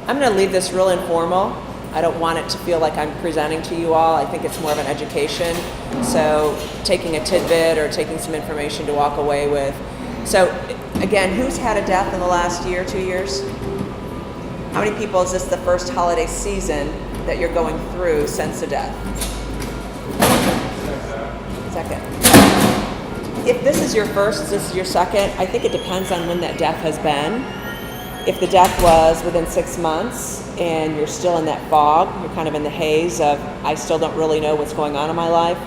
I'm going to leave this real informal. I don't want it to feel like I'm presenting to you all. I think it's more of an education. So taking a tidbit or taking some information to walk away with. So again, who's had a death in the last year, 2 years? How many people is this the first holiday season that you're going through since a death? Second. If this is your first, this is your second, I think it depends on when that death has been. If the death was within 6 months and you're still in that fog, you're kind of in the haze of, I still don't really know what's going on in my life,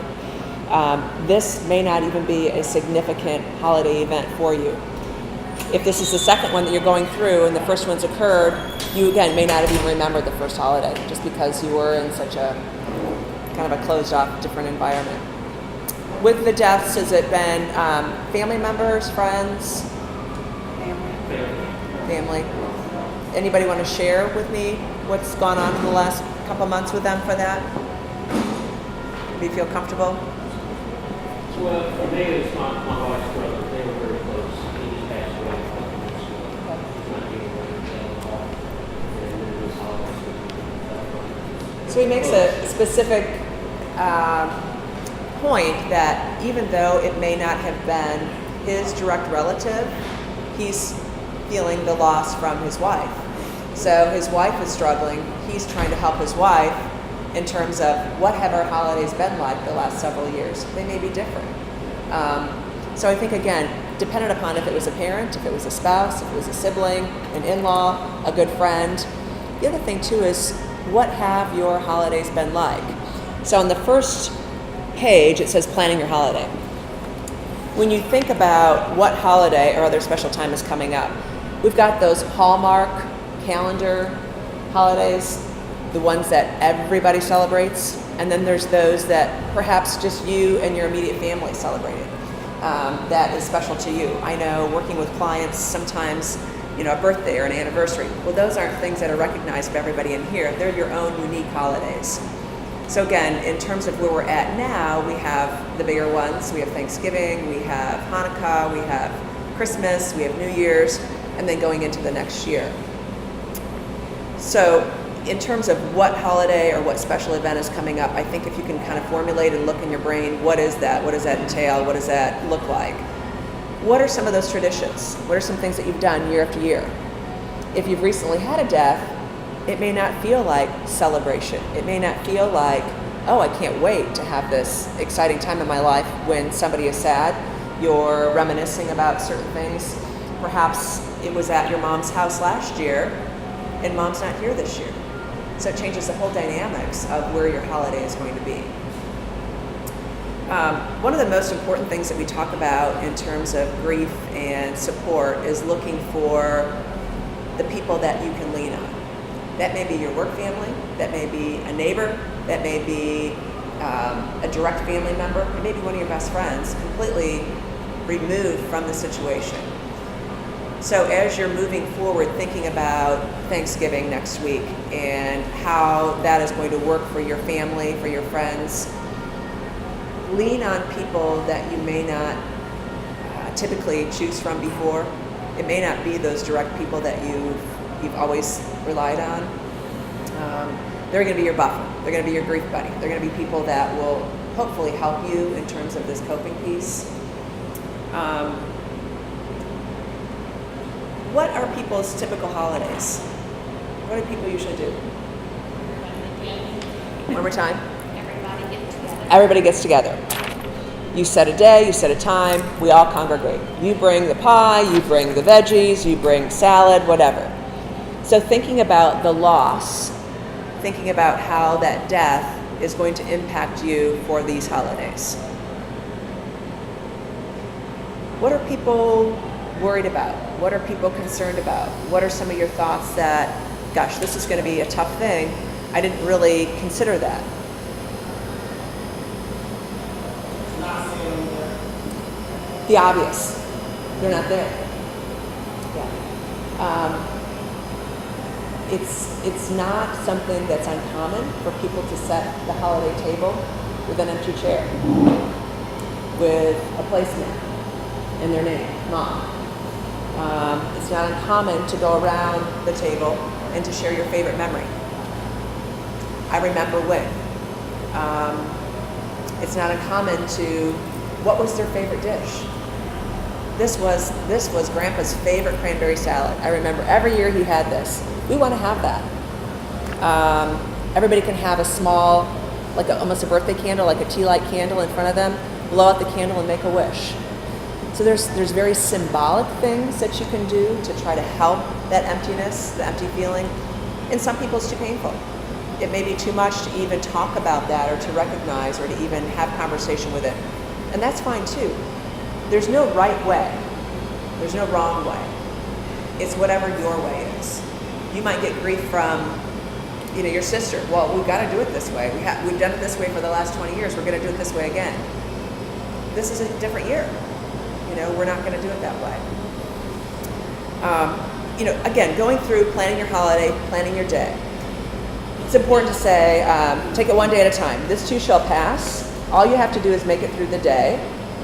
this may not even be a significant holiday event for you. If this is the second one that you're going through and the first one's occurred, you again may not have even remembered the first holiday just because you were in such a kind of a closed off, different environment. With the deaths, has it been family members, friends? Family. Anybody want to share with me what's gone on in the last couple months with them for that? Do you feel comfortable? Well, for me, it's my wife's brother. They were very close. He just passed away a couple months ago. He's not getting away with that at all. And then this holiday. So he makes a specific point that even though it may not have been his direct relative, he's feeling the loss from his wife. So his wife is struggling. He's trying to help his wife in terms of what have our holidays been like the last several years. They may be different. So I think, again, dependent upon if it was a parent, if it was a spouse, if it was a sibling, an in-law, a good friend. The other thing, too, is what have your holidays been like? So on the first page, it says planning your holiday. When you think about what holiday or other special time is coming up, we've got those Hallmark calendar holidays, the ones that everybody celebrates, and then there's those that perhaps just you and your immediate family celebrated. That is special to you. I know working with clients, sometimes, a birthday or an anniversary, well, those aren't things that are recognized by everybody in here. They're your own unique holidays. So again, in terms of where we're at now, we have the bigger ones. We have Thanksgiving, we have Hanukkah, we have Christmas, we have New Year's, and then going into the next year. So in terms of what holiday or what special event is coming up, I think if you can kind of formulate and look in your brain, what is that? What does that entail? What does that look like? What are some of those traditions? What are some things that you've done year after year? If you've recently had a death, it may not feel like celebration. It may not feel like, oh, I can't wait to have this exciting time in my life when somebody is sad. You're reminiscing about certain things. Perhaps it was at your mom's house last year and mom's not here this year. So it changes the whole dynamics of where your holiday is going to be. One of the most important things that we talk about in terms of grief and support is looking for the people that you can lean on. That may be your work family, that may be a neighbor, that may be a direct family member, it may be one of your best friends, completely removed from the situation. So as you're moving forward, thinking about Thanksgiving next week and how that is going to work for your family, for your friends, lean on people that you may not typically choose from before. It may not be those direct people that you've always relied on. They're going to be your buffer. They're going to be your grief buddy. They're going to be people that will hopefully help you in terms of this coping piece. What are people's typical holidays? What do people usually do? One more time. Everybody gets together. You set a day, you set a time, we all congregate. You bring the pie, you bring the veggies, you bring salad, whatever. So thinking about the loss, thinking about how that death is going to impact you for these holidays. What are people worried about? What are people concerned about? What are some of your thoughts that, gosh, this is going to be a tough thing. I didn't really consider that. The obvious. They're not there. Yeah. It's not something that's uncommon for people to set the holiday table with an empty chair, with a placemat and their name, Mom. It's not uncommon to go around the table and to share your favorite memory. I remember when. It's not uncommon to, what was their favorite dish? This was Grandpa's favorite cranberry salad. I remember every year he had this. We want to have that. Everybody can have a small, like almost a birthday candle, like a tea light candle in front of them, blow out the candle and make a wish. So there's very symbolic things that you can do to try to help that emptiness, the empty feeling. And some people it's too painful. It may be too much to even talk about that or to recognize or to even have conversation with it. And that's fine too. There's no right way. There's no wrong way. It's whatever your way is. You might get grief from, your sister. Well, we've got to do it this way. We've done it this way for the last 20 years. We're going to do it this way again. This is a different year. We're not going to do it that way. Again, going through planning your holiday, planning your day. It's important to say, take it one day at a time. This too shall pass. All you have to do is make it through the day.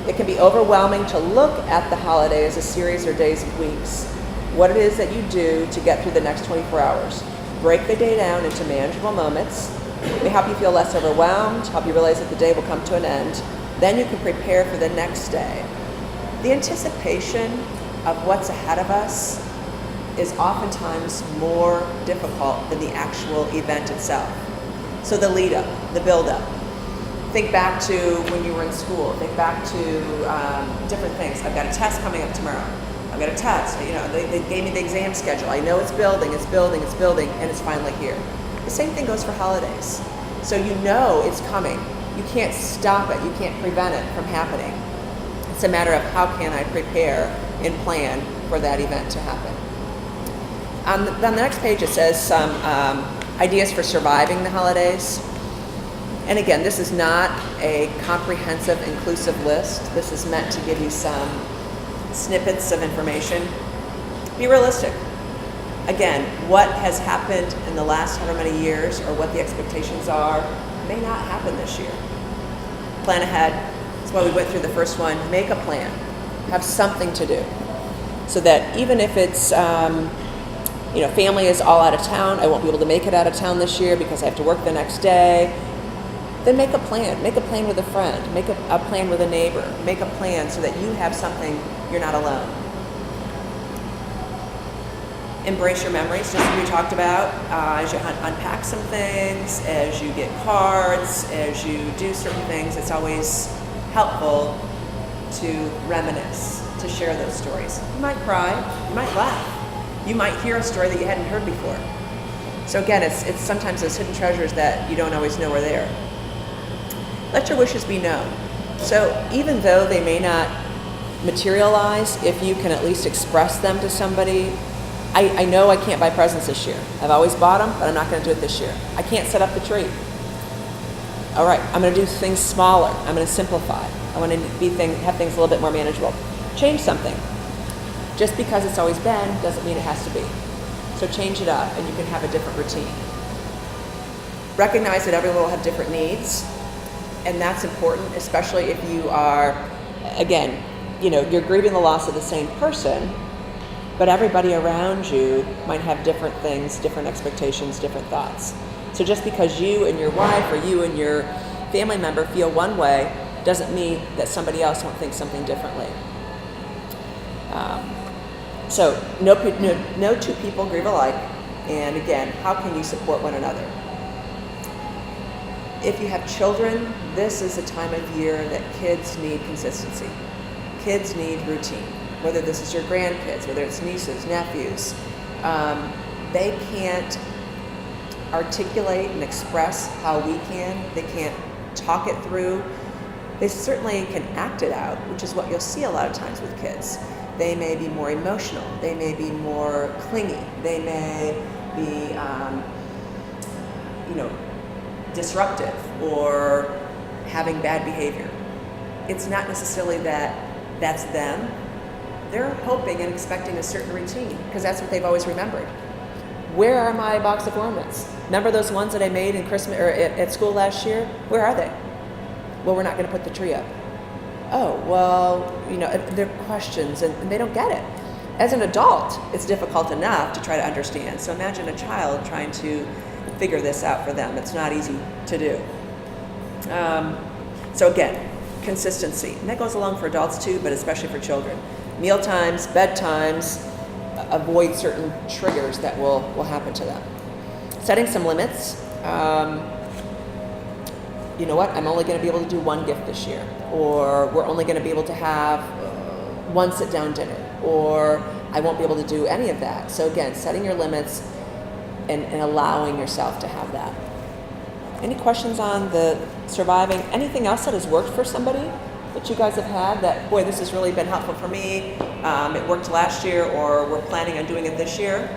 It can be overwhelming to look at the holiday as a series or days of weeks. What it is that you do to get through the next 24 hours. Break the day down into manageable moments. It may help you feel less overwhelmed, help you realize that the day will come to an end. Then you can prepare for the next day. The anticipation of what's ahead of us is oftentimes more difficult than the actual event itself. So the lead up, the build up. Think back to when you were in school. Think back to different things. I've got a test coming up tomorrow. I've got a test. They gave me the exam schedule. I know it's building, and it's finally here. The same thing goes for holidays. So it's coming. You can't stop it. You can't prevent it from happening. It's a matter of how can I prepare and plan for that event to happen. On the next page it says some ideas for surviving the holidays. And again, this is not a comprehensive, inclusive list. This is meant to give you some snippets of information. Be realistic. Again, what has happened in the last however many years or what the expectations are may not happen this year. Plan ahead. That's why we went through the first one. Make a plan. Have something to do. So that even if it's, family is all out of town, I won't be able to make it out of town this year because I have to work the next day, then make a plan. Make a plan with a friend. Make a plan with a neighbor. Make a plan so that you have something, you're not alone. Embrace your memories, just as we talked about, as you unpack some things, as you get cards, as you do certain things, it's always helpful to reminisce, to share those stories. You might cry, you might laugh, you might hear a story that you hadn't heard before. So again, it's sometimes those hidden treasures that you don't always know are there. Let your wishes be known. So even though they may not materialize, if you can at least express them to somebody. I know I can't buy presents this year. I've always bought them, but I'm not going to do it this year. I can't set up the tree. All right, I'm going to do things smaller. I'm going to simplify. I want to have things a little bit more manageable. Change something. Just because it's always been doesn't mean it has to be. So change it up and you can have a different routine. Recognize that everyone will have different needs, and that's important, especially if you are, again, you're grieving the loss of the same person, but everybody around you might have different things, different expectations, different thoughts. So just because you and your wife or you and your family member feel one way doesn't mean that somebody else won't think something differently. So no two people grieve alike. And again, how can you support one another? If you have children, this is a time of year that kids need consistency. Kids need routine. Whether this is your grandkids, whether it's nieces, nephews, they can't articulate and express how we can. They can't talk it through. They certainly can act it out, which is what you'll see a lot of times with kids. They may be more emotional. They may be more clingy. They may be, disruptive or having bad behavior. It's not necessarily that that's them. They're hoping and expecting a certain routine because that's what they've always remembered. Where are my box of ornaments? Remember those ones that I made in Christmas or at school last year? Where are they? Well, we're not going to put the tree up. Oh, well, they're questions and they don't get it. as an adult, it's difficult enough to try to understand. So imagine a child trying to figure this out for them. It's not easy to do. So again, consistency. And that goes along for adults too, but especially for children. Meal times, bedtimes, avoid certain triggers that will happen to them. Setting some limits. You know what, I'm only going to be able to do one gift this year, or we're only going to be able to have one sit-down dinner, or I won't be able to do any of that. So again, setting your limits and allowing yourself to have that. Any questions on the surviving? Anything else that has worked for somebody that you guys have had that, boy, this has really been helpful for me, it worked last year, or we're planning on doing it this year?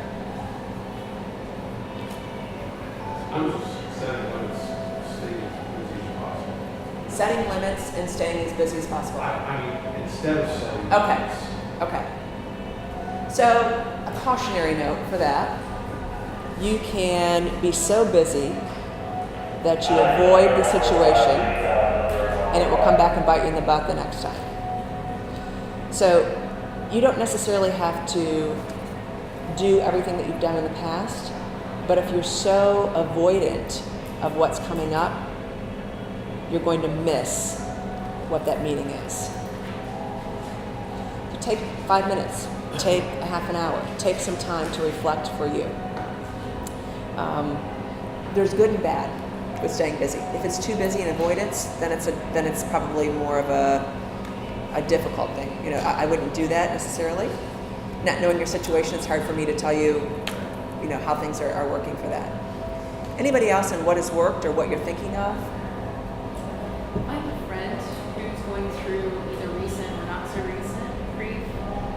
I'm just setting limits, staying as busy as possible. Setting limits and staying as busy as possible. I mean, instead of setting Okay. limits. Okay. So a cautionary note for that. You can be so busy that you avoid the situation and it will come back and bite you in the butt the next time. So you don't necessarily have to do everything that you've done in the past, but if you're so avoidant of what's coming up, you're going to miss what that meeting is. So take 5 minutes, take a half an hour, take some time to reflect for you. There's good and bad with staying busy. If it's too busy and avoidance, then it's probably more of a difficult thing. You know, I wouldn't do that necessarily. Not knowing your situation, it's hard for me to tell you, you know, how things are working for that. Anybody else on what has worked or what you're thinking of? I have a friend who's going through either recent or not so recent grief.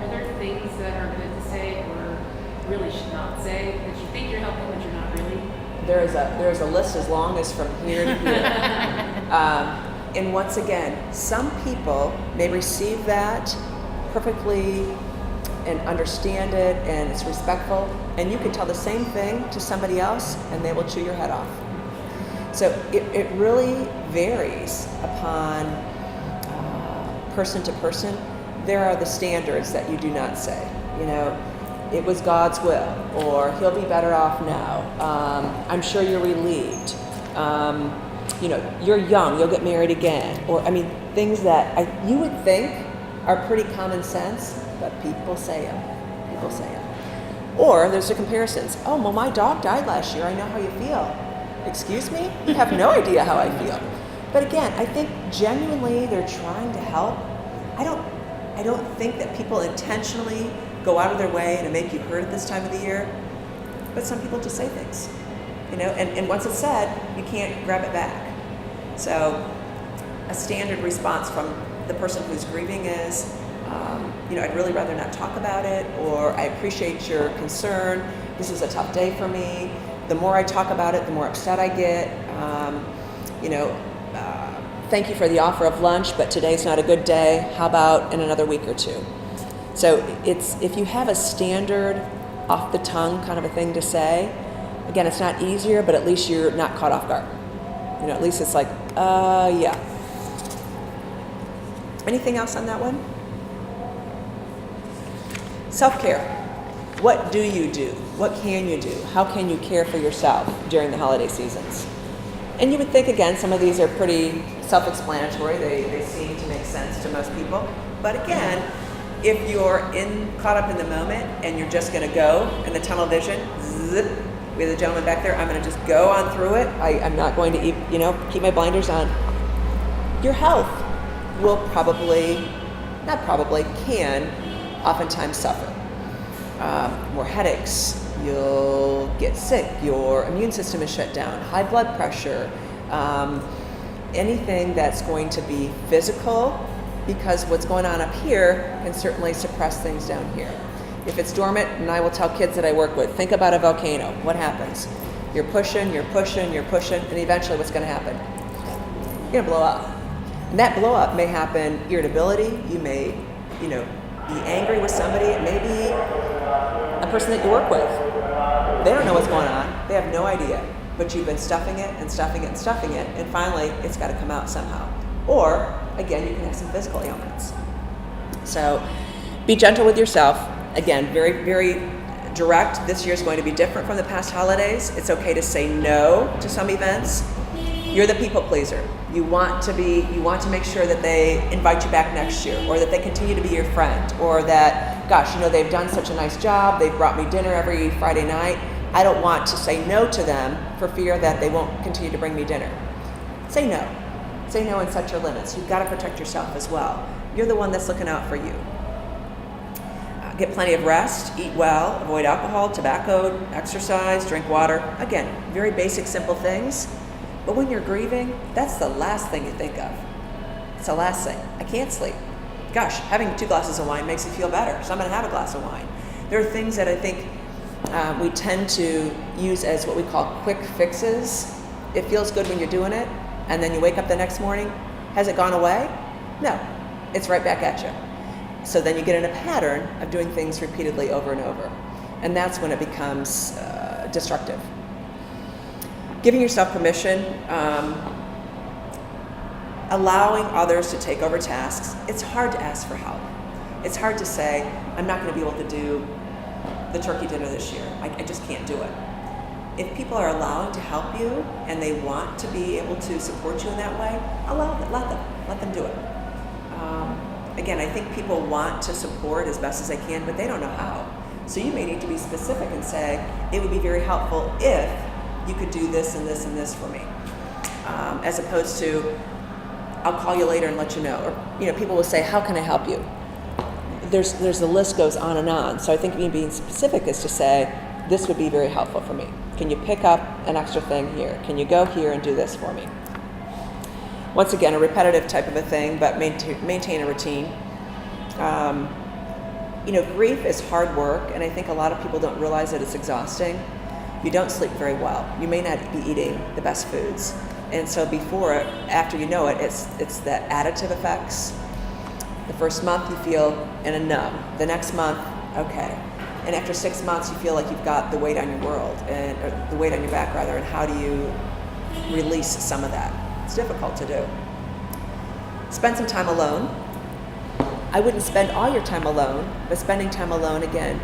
Are there things that are good to say or really should not say that you think you're helping but you're not really? There's a list as long as from here to here. And once again, some people may receive that perfectly and understand it and it's respectful, and you can tell the same thing to somebody else and they will chew your head off. So it really varies upon person to person. There are the standards that you do not say. You know, it was God's will, or he'll be better off now. I'm sure you're relieved. You know, you're young, you'll get married again. Or, I mean, things that you would think are pretty common sense, but people say them. People say them. Or there's the comparisons. Oh, well, my dog died last year. I know how you feel. Excuse me? You have no idea how I feel. But again, I think genuinely they're trying to help. I don't think that people intentionally go out of their way to make you hurt at this time of the year. But some people just say things, you know, and once it's said, you can't grab it back. So a standard response from the person who's grieving is, you know, I'd really rather not talk about it, or I appreciate your concern. This is a tough day for me. The more I talk about it, the more upset I get. You know, thank you for the offer of lunch, but today's not a good day. How about in another week or two? So if you have a standard, off the tongue kind of a thing to say, again, it's not easier, but at least you're not caught off guard. You know, at least it's like, yeah. Anything else on that one? Self-care. What do you do? What can you do? How can you care for yourself during the holiday seasons? And you would think, again, some of these are pretty self-explanatory. They seem to make sense to most people. But again, if you're caught up in the moment and you're just going to go in the tunnel vision, zip, we have the gentleman back there, I'm going to just go on through it. I'm not going to, keep my blinders on. Your health will can oftentimes suffer. More headaches, you'll get sick, your immune system is shut down, high blood pressure, anything that's going to be physical, because what's going on up here can certainly suppress things down here. If it's dormant, and I will tell kids that I work with, think about a volcano. What happens? You're pushing, and eventually what's going to happen? You're going to blow up. And that blow up may happen irritability. You may, be angry with somebody. It may be a person that you work with. They don't know what's going on. They have no idea. But you've been stuffing it, and finally it's got to come out somehow. Or, again, you can have some physical ailments. So be gentle with yourself. Again, very, very direct. This year's going to be different from the past holidays. It's okay to say no to some events. You're the people pleaser. You want to make sure that they invite you back next year, or that they continue to be your friend, or that, gosh, they've done such a nice job. They've brought me dinner every Friday night. I don't want to say no to them for fear that they won't continue to bring me dinner. Say no. Say no and set your limits. You've got to protect yourself as well. You're the one that's looking out for you. Get plenty of rest, eat well, avoid alcohol, tobacco, exercise, drink water. Again, very basic, simple things. But when you're grieving, that's the last thing you think of. It's the last thing. I can't sleep. Gosh, having 2 glasses of wine makes you feel better, so I'm going to have a glass of wine. There are things that I think we tend to use as what we call quick fixes. It feels good when you're doing it, and then you wake up the next morning. Has it gone away? No, it's right back at you. So then you get in a pattern of doing things repeatedly over and over. And that's when it becomes destructive. Giving yourself permission, allowing others to take over tasks. It's hard to ask for help. It's hard to say, I'm not going to be able to do the turkey dinner this year. I just can't do it. If people are allowing to help you and they want to be able to support you in that way, allow them, let them do it. Again, I think people want to support as best as they can, but they don't know how. So you may need to be specific and say, it would be very helpful if you could do this and this and this for me. As opposed to, I'll call you later and let you know. Or people will say, how can I help you? There's the list goes on and on. So I think being specific is to say, this would be very helpful for me. Can you pick up an extra thing here? Can you go here and do this for me? Once again, a repetitive type of a thing, but maintain a routine. Grief is hard work, and I think a lot of people don't realize that it's exhausting. You don't sleep very well. You may not be eating the best foods. And so after you know it, it's the additive effects. The first month you feel in a numb. The next month, okay. And after 6 months, you feel like you've got the weight on your or the weight on your back rather, and how do you release some of that? It's difficult to do. Spend some time alone. I wouldn't spend all your time alone, but spending time alone again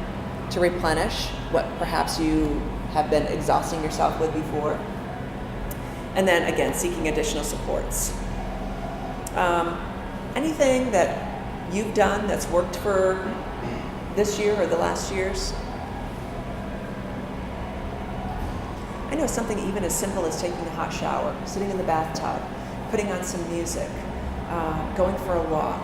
to replenish what perhaps you have been exhausting yourself with before. And then again, seeking additional supports. Anything that you've done that's worked for this year or the last years? I know something even as simple as taking a hot shower, sitting in the bathtub, putting on some music, going for a walk.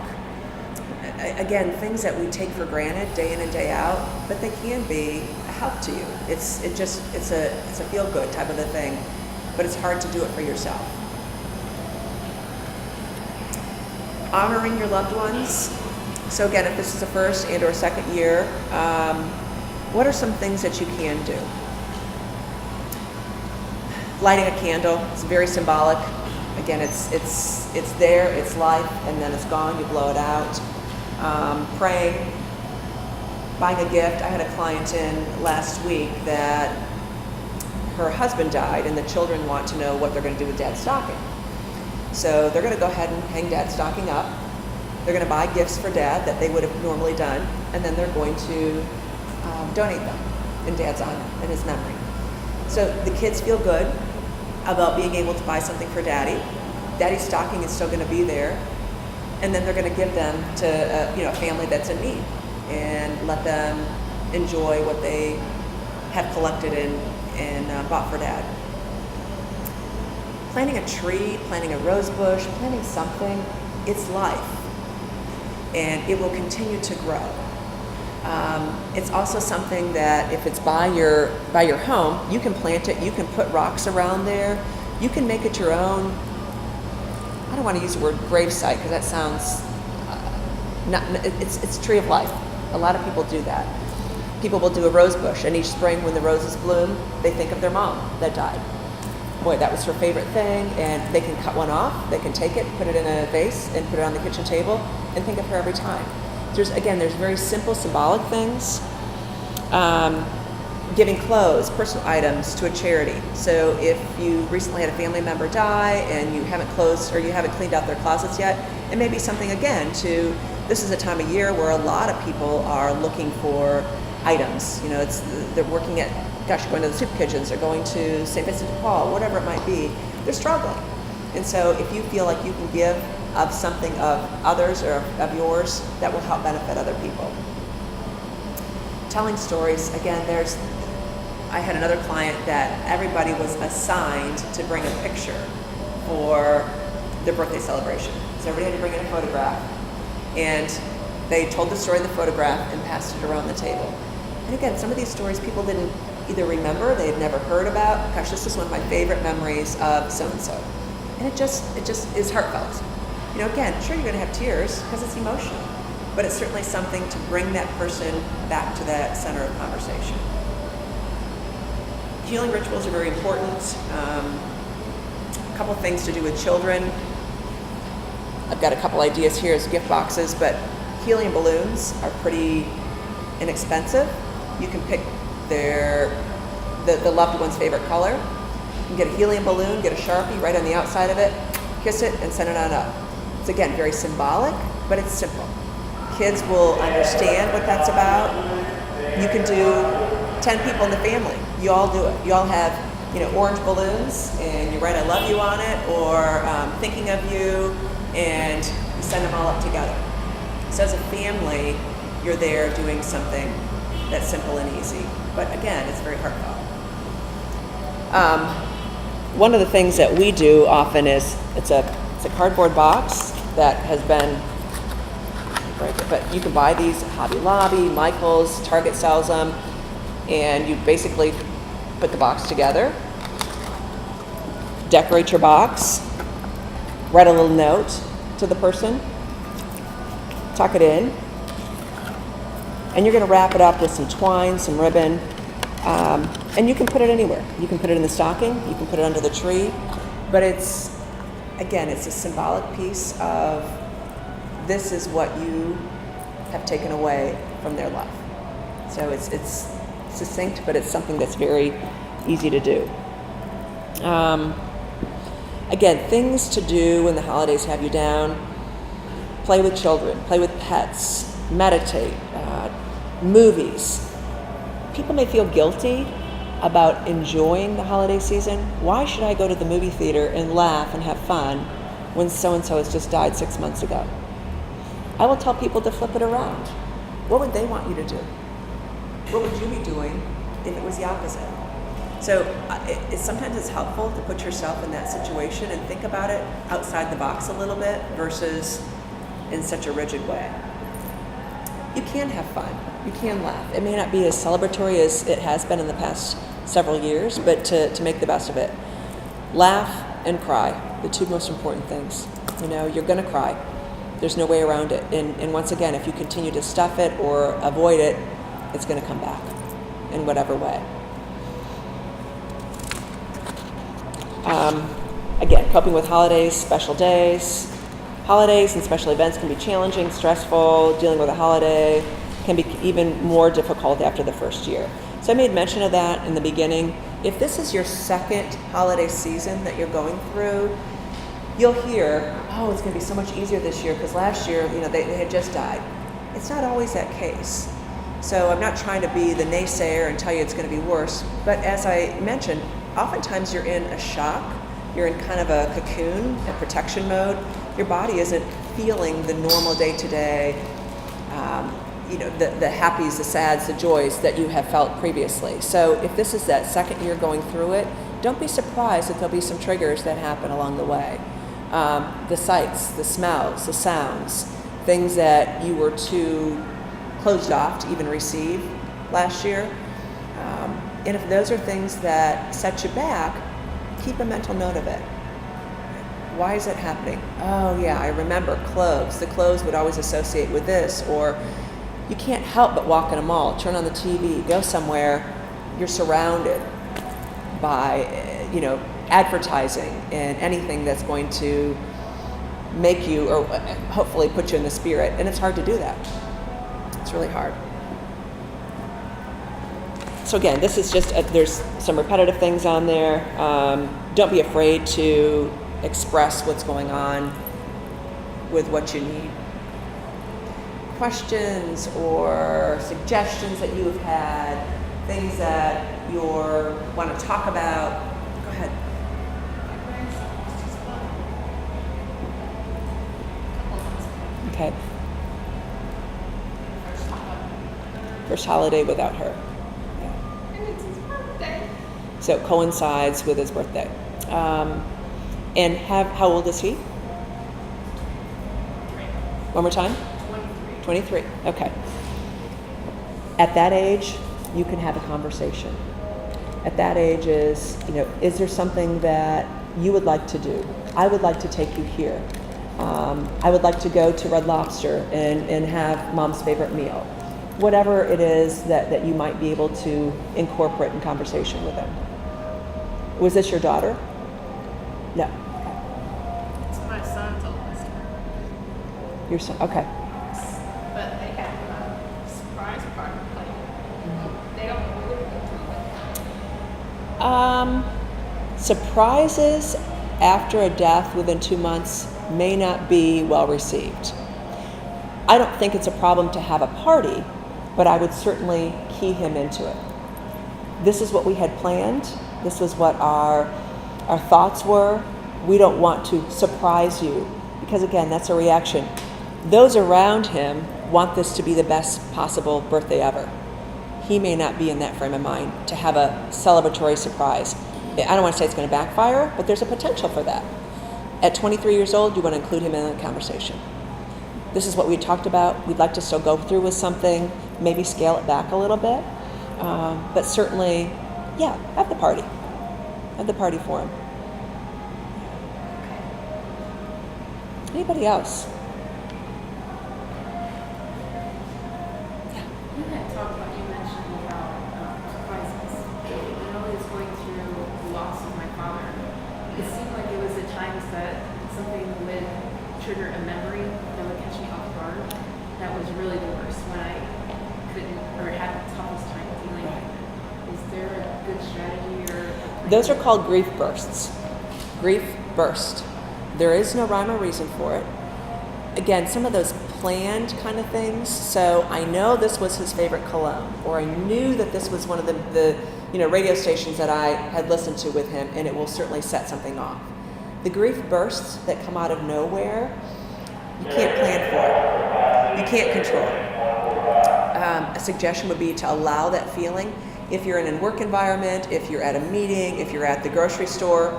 Again, things that we take for granted day in and day out, but they can be a help to you. It's a feel-good type of a thing, but it's hard to do it for yourself. Honoring your loved ones. So again, if this is the first and or second year, what are some things that you can do? Lighting a candle is very symbolic. Again, it's there, it's life, and then it's gone. You blow it out. Praying, buying a gift. I had a client in last week that her husband died, and the children want to know what they're going to do with Dad's stocking. So they're going to go ahead and hang Dad's stocking up. They're going to buy gifts for Dad that they would have normally done, and then they're going to donate them in Dad's honor, in his memory. So the kids feel good about being able to buy something for Daddy. Daddy's stocking is still going to be there, and then they're going to give them to a family that's in need and let them enjoy what they have collected and bought for Dad. Planting a tree, planting a rose bush, planting something, it's life, and it will continue to grow. It's also something that if it's by your home, you can plant it, you can put rocks around there, you can make it your own. I don't want to use the word gravesite because that sounds it's tree of life. A lot of people do that. People will do a rose bush, and each spring when the roses bloom, they think of their mom that died. Boy, that was her favorite thing, and they can cut one off, they can take it, put it in a vase, and put it on the kitchen table, and think of her every time. There's very simple symbolic things. Giving clothes, personal items to a charity. So if you recently had a family member die and you haven't closed or you haven't cleaned out their closets yet, it may be something again to this is a time of year where a lot of people are looking for items. They're working at, going to the soup kitchens, or going to St. Vincent de Paul, whatever it might be. They're struggling. And so if you feel like you can give of something of others or of yours, that will help benefit other people. Telling stories, again, I had another client that everybody was assigned to bring a picture for their birthday celebration. So everybody had to bring in a photograph, and they told the story of the photograph and passed it around the table. And again, some of these stories people didn't either remember, they had never heard about. Gosh, this is one of my favorite memories of so-and-so. And it just is heartfelt. Again, sure, you're going to have tears because it's emotional, but it's certainly something to bring that person back to that center of conversation. Healing rituals are very important. A couple things to do with children. I've got a couple ideas here as gift boxes, but helium balloons are pretty inexpensive. You can pick the loved one's favorite color. You can get a helium balloon, get a Sharpie right on the outside of it, kiss it, and send it on up. It's, again, very symbolic, but it's simple. Kids will understand what that's about. You can do 10 people in the family. You all do it. You all have, orange balloons, and you write "I love you" on it, or thinking of you, and you send them all up together. So as a family, you're there doing something that's simple and easy. But again, it's very heartfelt. One of the things that we do often is it's a cardboard box that has been, but you can buy these at Hobby Lobby, Michael's, Target sells them, and you basically put the box together, decorate your box, write a little note to the person, tuck it in, and you're going to wrap it up with some twine, some ribbon, and you can put it anywhere. You can put it in the stocking, you can put it under the tree, but it's a symbolic piece of this is what you have taken away from their life. So it's succinct, but it's something that's very easy to do. Again, things to do when the holidays have you down: play with children, play with pets, meditate, movies. People may feel guilty about enjoying the holiday season. Why should I go to the movie theater and laugh and have fun when so-and-so has just died 6 months ago? I will tell people to flip it around. What would they want you to do? What would you be doing if it was the opposite? So sometimes it's helpful to put yourself in that situation and think about it outside the box a little bit versus in such a rigid way. You can have fun. You can laugh. It may not be as celebratory as it has been in the past several years, but to make the best of it. Laugh and cry, the two most important things. You're going to cry. There's no way around it. And once again, if you continue to stuff it or avoid it, it's going to come back in whatever way. Again, coping with holidays, special days. Holidays and special events can be challenging, stressful. Dealing with a holiday can be even more difficult after the first year. So I made mention of that in the beginning. If this is your second holiday season that you're going through, you'll hear, oh, it's going to be so much easier this year because last year, they had just died. It's not always that case. So I'm not trying to be the naysayer and tell you it's going to be worse. But as I mentioned, oftentimes you're in a shock. You're in kind of a cocoon, a protection mode. Your body isn't feeling the normal day-to-day, the happies, the sads, the joys that you have felt previously. So if this is that second year going through it, don't be surprised that there'll be some triggers that happen along the way. The sights, the smells, the sounds, things that you were too closed off to even receive last year. And if those are things that set you back, keep a mental note of it. Why is it happening? Oh yeah, I remember clothes. The clothes would always associate with this, or you can't help but walk in a mall, turn on the TV, go somewhere, you're surrounded by, advertising and anything that's going to make you, or hopefully put you in the spirit, and it's hard to do that. It's really hard. So again, this is just, there's some repetitive things on there. Don't be afraid to express what's going on with what you need. questions or suggestions that you have had, things that you want to talk about. Go ahead. Okay. First holiday without her. Yeah. And it's his birthday. So it coincides with his birthday. And how old is he? 3. One more time? 23. 23. Okay. At that age, you can have a conversation. At that age is there something that you would like to do? I would like to take you here. I would like to go to Red Lobster and have Mom's favorite meal. Whatever it is that you might be able to incorporate in conversation with him. Was this your daughter? No. It's my son's oldest. Your son. Okay. But they have a surprise party planned. They don't know what they're doing. Surprises after a death within 2 months may not be well received. I don't think it's a problem to have a party, but I would certainly key him into it. This is what we had planned. This was what our thoughts were. We don't want to surprise you, because again, that's a reaction. Those around him want this to be the best possible birthday ever. He may not be in that frame of mind to have a celebratory surprise. I don't want to say it's going to backfire, but there's a potential for that. At 23 years old, you want to include him in the conversation. This is what we talked about. We'd like to still go through with something, maybe scale it back a little bit. But certainly, yeah, have the party. Have the party for him. Anybody else? You had talked about, you mentioned about surprises. When I was going through the loss of my father, it seemed like it was at times that something would trigger a memory that would catch me off guard. That was really the worst, when I couldn't or had the toughest time dealing with it. Is there a good strategy or a plan? Those are called grief bursts. Grief burst. There is no rhyme or reason for it. Again, some of those planned kind of things. So I know this was his favorite cologne, or I knew that this was one of the radio stations that I had listened to with him, and it will certainly set something off. The grief bursts that come out of nowhere, you can't plan for it. You can't control it. A suggestion would be to allow that feeling. If you're in a work environment, if you're at a meeting, if you're at the grocery store,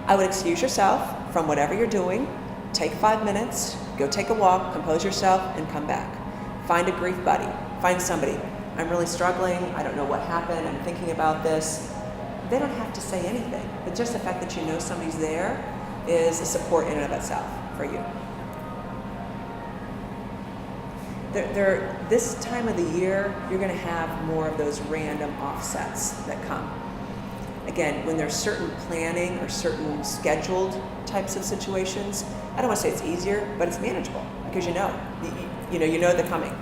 I would excuse yourself from whatever you're doing. Take 5 minutes, go take a walk, compose yourself, and come back. Find a grief buddy. Find somebody. I'm really struggling. I don't know what happened. I'm thinking about this. They don't have to say anything, but just the fact that you know somebody's there is a support in and of itself for you. This time of the year, you're going to have more of those random offsets that come. Again, when there's certain planning or certain scheduled types of situations, I don't want to say it's easier, but it's manageable because you know they're coming.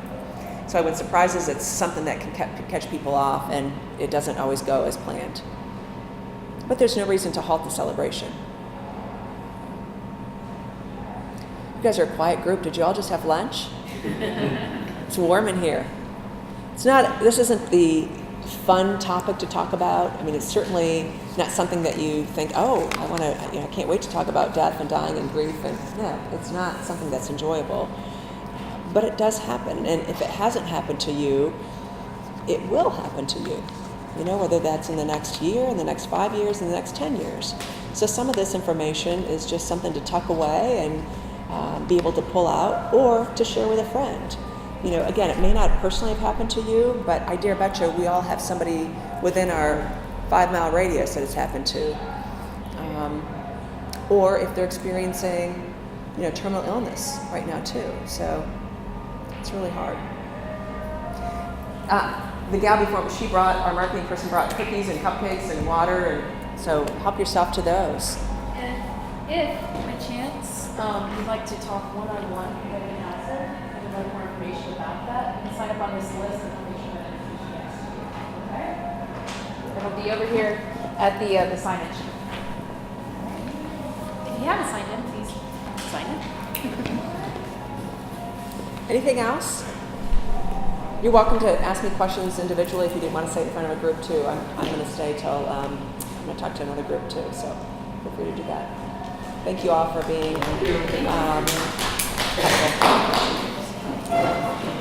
So with surprises, it's something that can catch people off, and it doesn't always go as planned. But there's no reason to halt the celebration. You guys are a quiet group. Did you all just have lunch? It's warm in here. This isn't the fun topic to talk about. I mean, it's certainly not something that you think, oh, I can't wait to talk about death and dying and grief. And no, it's not something that's enjoyable. But it does happen. And if it hasn't happened to you, it will happen to you. Whether that's in the next year, in the next 5 years, in the next 10 years. So some of this information is just something to tuck away and be able to pull out or to share with a friend. Again, it may not personally have happened to you, but I dare betcha we all have somebody within our 5-mile radius that it's happened to. Or if they're experiencing, terminal illness right now too. So it's really hard. The gal before, our marketing person brought cookies and cupcakes and water, and so help yourself to those. And if, by chance, you'd like to talk one-on-one with an asset, and you'd like more information about that, you can sign up on this list and I'll make sure that information gets to you. Okay? It'll be over here at the signage. If you haven't signed in, please sign in. Anything else? You're welcome to ask me questions individually if you didn't want to say it in front of a group too. I'm going to stay till I'm going to talk to another group too, so feel free to do that. Thank you all for being helpful.